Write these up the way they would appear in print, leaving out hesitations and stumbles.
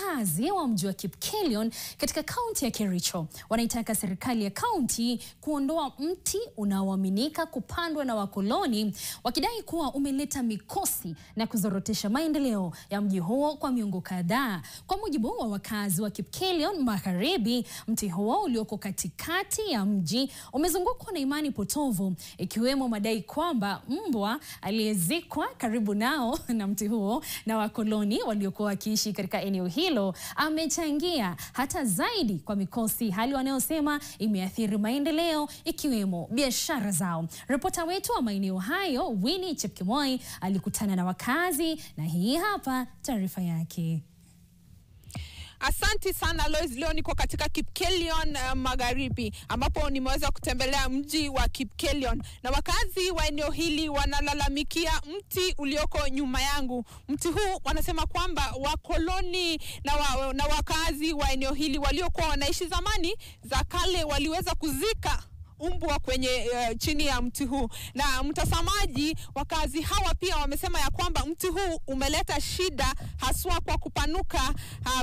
wakazi wa mji wa Kipkelion katika kaunti ya Kericho wanaitaka serikali ya kaunti kuondoa mti unaoaminika kupandwa na wakoloni, wakidai kuwa umeleta mikosi na kuzorotesha maendeleo ya mji huo kwa miongo kadhaa. Kwa mujibu wa wakazi wa Kipkelion Magharibi, mti huo ulioko katikati ya mji umezungukwa na imani potovu, ikiwemo madai kwamba mbwa aliyezikwa karibu nao na mti huo na wakoloni waliokuwa wakiishi katika eneo hilo amechangia hata zaidi kwa mikosi, hali wanayosema imeathiri maendeleo ikiwemo biashara zao. Ripota wetu wa maeneo hayo Winnie Chepkemoi alikutana na wakazi na hii hapa taarifa yake. Asante sana Lois. Leo niko katika Kipkelion Magharibi ambapo nimeweza kutembelea mji wa Kipkelion, na wakazi wa eneo hili wanalalamikia mti ulioko nyuma yangu. Mti huu wanasema kwamba wakoloni na wakazi wa eneo hili waliokuwa wanaishi zamani za kale waliweza kuzika umbwa kwenye chini ya mti huu. Na mtazamaji, wakazi hawa pia wamesema ya kwamba mti huu umeleta shida haswa kwa kupanuka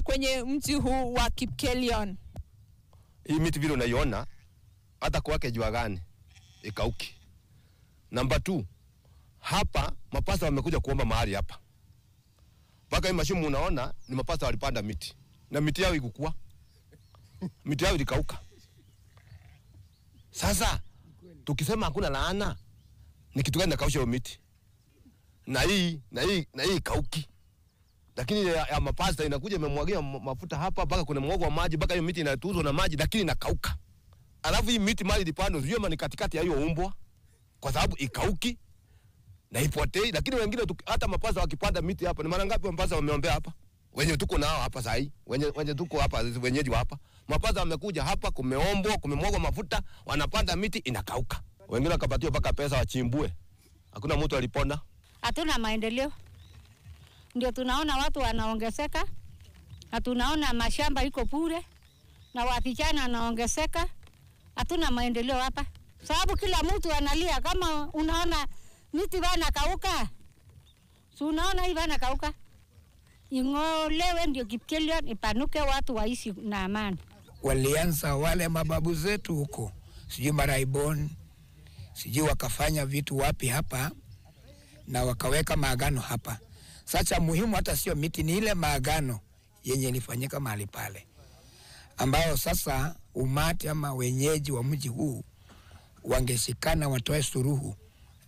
kwenye mji huu wa Kipkelion. Hii miti vile unaiona hata kwake jua gani ikauki. Namba 2, hapa mapasta wamekuja kuomba mahali hapa. Paka hii mashimo unaona ni mapasta walipanda miti na miti yao ikukua. Miti yao ilikauka. Sasa tukisema hakuna laana, ni kitu gani nakausha hiyo miti? Na hii kauki. Lakini ya mapasta inakuja imemwagia mafuta hapa mpaka kuna mwogo wa maji, mpaka hiyo miti inatuzwa na maji lakini inakauka. Alafu hii miti mali dipando sio maana katikati ya hiyo umbwa, kwa sababu ikauki na ipotei. Lakini wengine hata mapasta wakipanda miti hapa, ni mara ngapi mapasta wameombea hapa? Wenye tuko nao hapa sasa hii, wenye tuko hapa, wenyeji hapa. Mapasta wamekuja hapa, kumeombwa, kumemwagwa mafuta, wanapanda miti inakauka. Wengine wakapatiwa paka pesa wachimbue. Hakuna mtu alipona. Hatuna maendeleo. Ndio tunaona watu wanaongezeka. Na tunaona mashamba iko bure na wavijana wanaongezeka. Hatuna maendeleo hapa. Sababu kila mtu analia kama unaona miti bana kauka. Si unaona hii bana kauka. Ingolewe ndio Kipkelion ipanuke, watu waishi na amani. Walianza wale mababu zetu huko, sijui Maraibon, sijui wakafanya vitu wapi hapa na wakaweka maagano hapa. Sasa muhimu hata sio miti, ni ile maagano yenye ilifanyika mahali pale, ambao sasa umati ama wenyeji wa mji huu wangeshikana watoe suruhu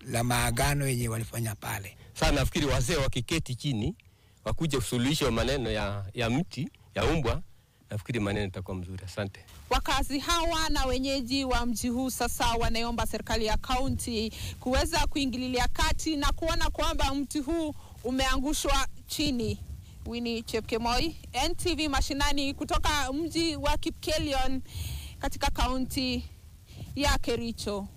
la maagano yenye walifanya pale. Sasa nafikiri wazee wakiketi chini wakuje kusuluhisha maneno ya mti ya umbwa, nafikiri maneno itakuwa mzuri. Asante. Wakazi hawa na wenyeji wa mji huu sasa wanaomba serikali ya kaunti kuweza kuingililia kati na kuona kwamba mti huu umeangushwa chini. Winnie Chepkemoi, NTV Mashinani, kutoka mji wa Kipkelion katika kaunti ya Kericho.